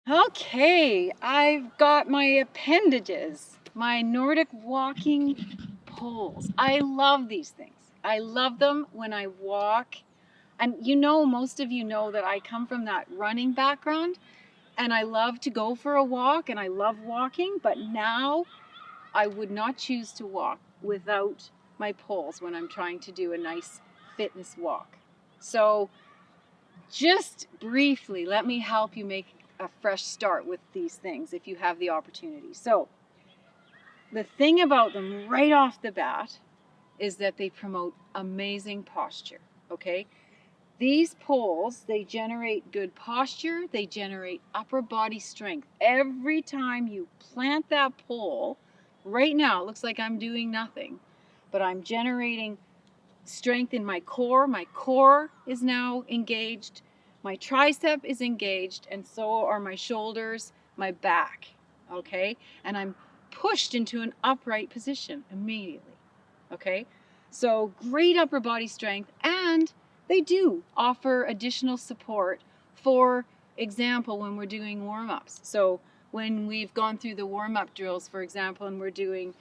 Okay, I've got my appendages, my Nordic Walking poles. I love these things. I love them when I walk. And most of you know that I come from that running background and I love to go for a walk and I love walking, but now I would not choose to walk without my poles when I'm trying to do a nice fitness walk. So just briefly, let me help you make a fresh start with these things if you have the opportunity. So the thing about them right off the bat is that they promote amazing posture, okay? These poles, they generate good posture, they generate upper body strength. Every time you plant that pole, right now it looks like I'm doing nothing, but I'm generating strength in my core. My core is now engaged. My tricep is engaged, and so are my shoulders, my back, okay? And I'm pushed into an upright position immediately, okay? So great upper body strength, and they do offer additional support. For example, when we're doing warm-ups. So when we've gone through the warm-up drills, for example, and we're doing,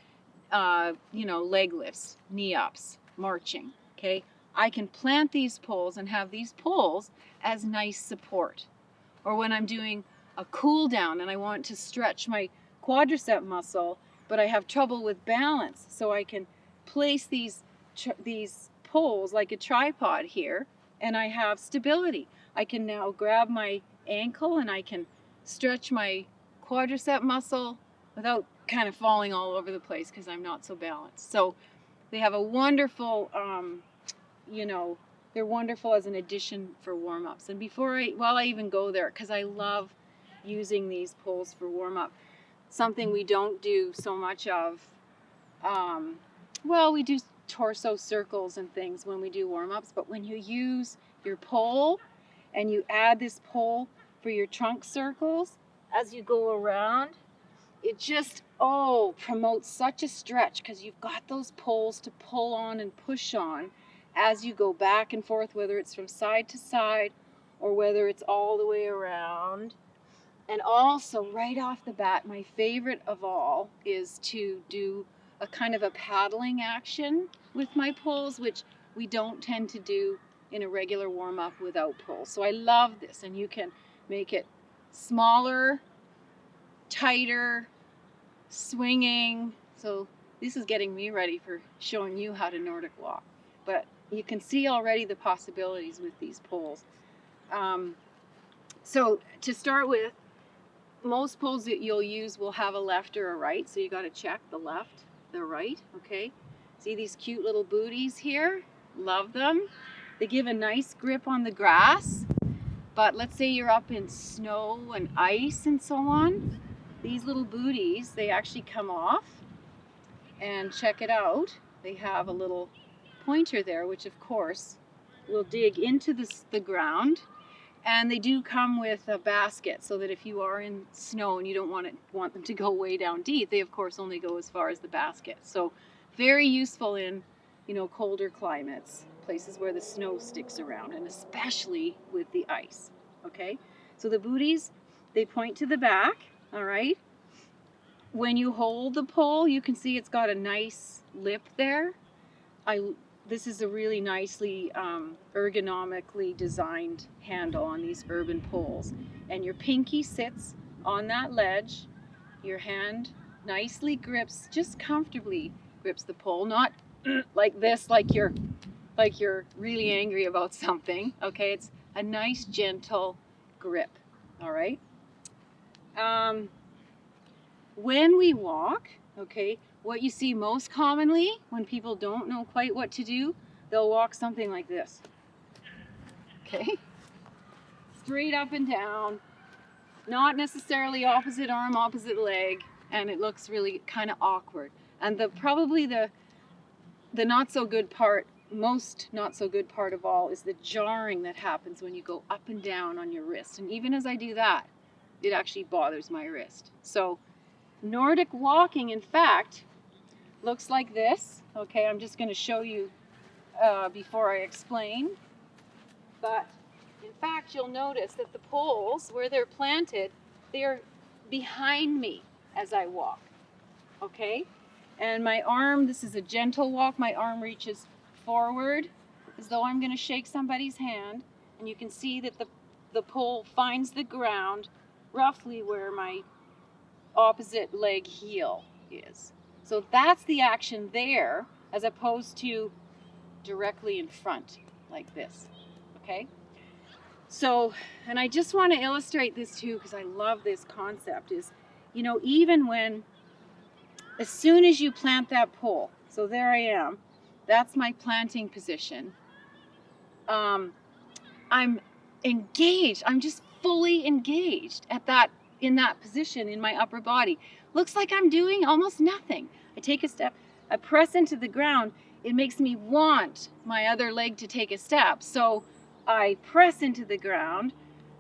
leg lifts, knee-ups, marching, okay? I can plant these poles and have these poles as nice support. Or when I'm doing a cool down and I want to stretch my quadricep muscle, but I have trouble with balance, so I can place these poles like a tripod here, and I have stability. I can now grab my ankle and I can stretch my quadricep muscle without kind of falling all over the place because I'm not so balanced. So they have a wonderful, they're wonderful as an addition for warm-ups. And while I even go there, because I love using these poles for warm-up, something we don't do so much of, we do torso circles and things when we do warm-ups, but when you use your pole and you add this pole for your trunk circles as you go around, it just promotes such a stretch because you've got those poles to pull on and push on as you go back and forth, whether it's from side to side or whether it's all the way around. And also, right off the bat, my favorite of all is to do a kind of a paddling action with my poles, which we don't tend to do in a regular warm-up without poles. So I love this, and you can make it smaller, tighter, swinging. So this is getting me ready for showing you how to Nordic walk. But you can see already the possibilities with these poles. So to start with, most poles that you'll use will have a left or a right. So you got to check the left, the right, okay? See these cute little booties here? Love them. They give a nice grip on the grass. But let's say you're up in snow and ice and so on. These little booties, they actually come off. And check it out. They have a little pointer there, which of course will dig into the ground. And they do come with a basket so that if you are in snow and you don't want them to go way down deep, they of course only go as far as the basket. So very useful in, colder climates, places where the snow sticks around, and especially with the ice, okay? So the booties, they point to the back, all right? When you hold the pole, you can see it's got a nice lip there. This is a really nicely ergonomically designed handle on these urban poles. And your pinky sits on that ledge. Your hand nicely grips, just comfortably grips the pole, not like this, like you're really angry about something. Okay, it's a nice gentle grip. All right. When we walk, okay, what you see most commonly when people don't know quite what to do, they'll walk something like this. Okay? Straight up and down, not necessarily opposite arm, opposite leg, and it looks really kind of awkward. And probably the not so good part, most not so good part of all, is the jarring that happens when you go up and down on your wrist. And even as I do that, it actually bothers my wrist. So Nordic walking, in fact, looks like this. Okay, I'm just going to show you before I explain. But in fact, you'll notice that the poles, where they're planted, they're behind me as I walk, okay? And my arm, this is a gentle walk, my arm reaches forward as though I'm gonna shake somebody's hand, and you can see that the pole finds the ground roughly where my opposite leg heel is. So that's the action there, as opposed to directly in front like this, okay? So, and I just want to illustrate this too, because I love this concept, is, you know, even when, as soon as you plant that pole, so there I am, that's my planting position, I'm engaged, I'm just fully engaged at that, in that position in my upper body. Looks like I'm doing almost nothing. I take a step, I press into the ground, it makes me want my other leg to take a step. So I press into the ground,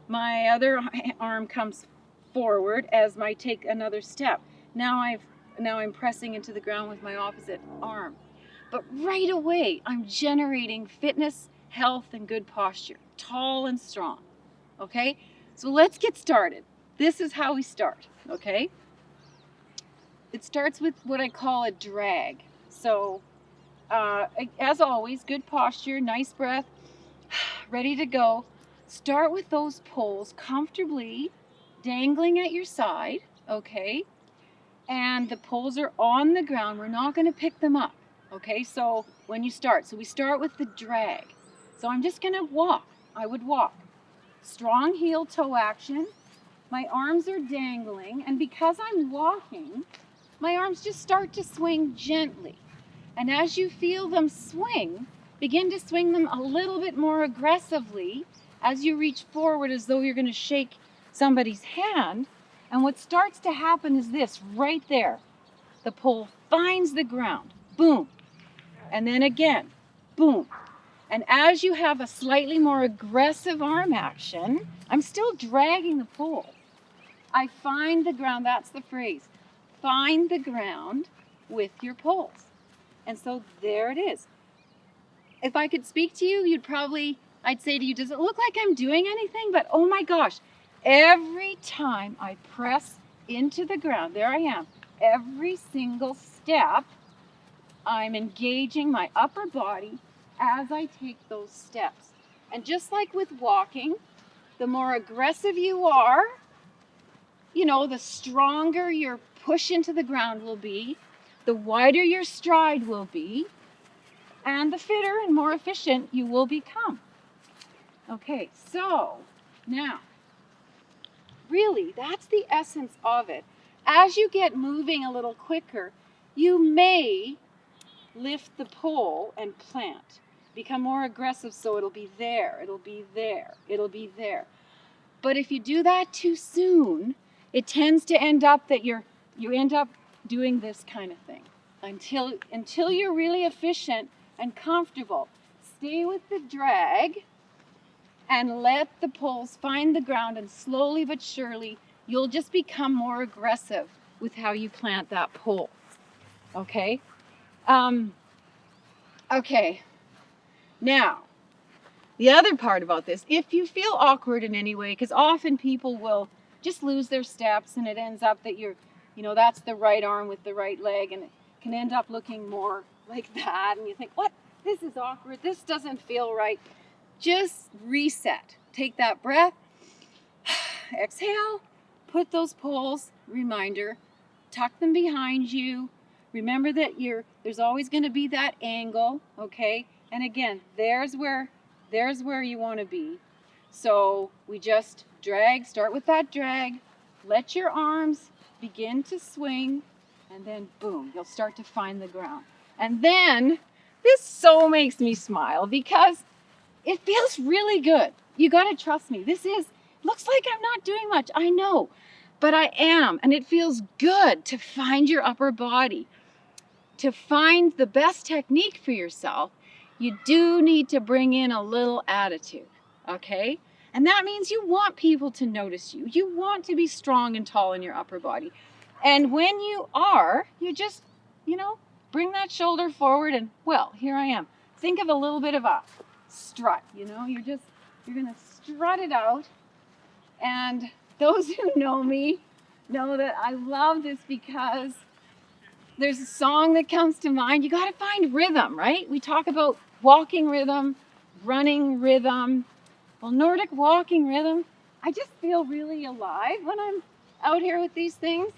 my other arm comes forward as I take another step. Now I'm pressing into the ground with my opposite arm. But right away, I'm generating fitness, health, and good posture, tall and strong, okay? So let's get started. This is how we start, okay? It starts with what I call a drag. So, as always, good posture, nice breath, ready to go. Start with those poles comfortably dangling at your side, okay? And the poles are on the ground. We're not going to pick them up, okay? So when you start, so we start with the drag. So I'm just going to walk. I would walk. Strong heel toe action. My arms are dangling, and because I'm walking, my arms just start to swing gently. And as you feel them swing, begin to swing them a little bit more aggressively as you reach forward, as though you're going to shake somebody's hand. And what starts to happen is this, right there. The pole finds the ground, boom. And then again, boom. And as you have a slightly more aggressive arm action, I'm still dragging the pole. I find the ground, that's the phrase. Find the ground with your poles. And so there it is. If I could speak to you, I'd say to you, does it look like I'm doing anything? But oh my gosh, every time I press into the ground, there I am, every single step, I'm engaging my upper body as I take those steps. And just like with walking, the more aggressive you are, you know, the stronger your push into the ground will be, the wider your stride will be, and the fitter and more efficient you will become. Okay, so now, really, that's the essence of it. As you get moving a little quicker, you may lift the pole and plant. Become more aggressive, so it'll be there, it'll be there, it'll be there. But if you do that too soon, it tends to end up that you end up doing this kind of thing until you're really efficient and comfortable. Stay with the drag and let the poles find the ground, and slowly but surely you'll just become more aggressive with how you plant that pole. Okay? Okay. Now, the other part about this, if you feel awkward in any way, because often people will just lose their steps and it ends up that that's the right arm with the right leg, and it can end up looking more like that, and you think, what? This is awkward. This doesn't feel right. Just reset. Take that breath. Exhale. Put those poles, reminder, tuck them behind you. Remember that there's always going to be that angle, okay? And again, there's where you want to be. So we just drag, start with that drag, let your arms begin to swing, and then boom, you'll start to find the ground. And then, this so makes me smile because it feels really good. You got to trust me. Looks like I'm not doing much, I know, but I am. And it feels good to find your upper body. To find the best technique for yourself, you do need to bring in a little attitude, okay? And that means you want people to notice you. You want to be strong and tall in your upper body. And when you are, you just, bring that shoulder forward and, well, here I am. Think of a little bit of a strut, you're going to strut it out. And those who know me know that I love this because there's a song that comes to mind. You got to find rhythm, right? We talk about walking rhythm, running rhythm. Well, Nordic walking rhythm, I just feel really alive when I'm out here with these things.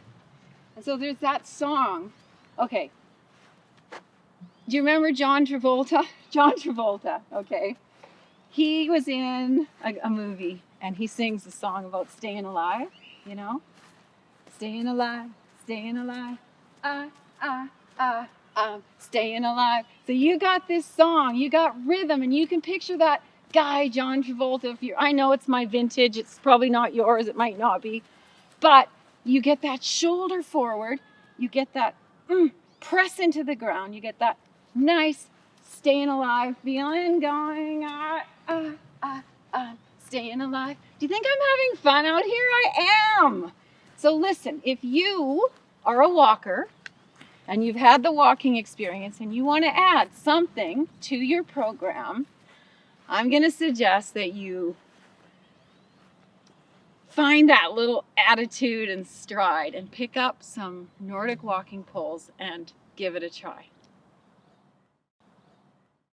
And so there's that song. Okay. Do you remember John Travolta? John Travolta, okay. He was in a movie and he sings a song about staying alive, you know? Staying alive, staying alive. I'm staying alive. So you got this song, you got rhythm, and you can picture that guy, John Travolta. I know it's my vintage, it's probably not yours, it might not be, but you get that shoulder forward, you get that press into the ground, you get that nice staying alive feeling going, staying alive. Do you think I'm having fun out here? I am. So listen, if you are a walker and you've had the walking experience and you want to add something to your program, I'm going to suggest that you find that little attitude and stride and pick up some Nordic walking poles and give it a try.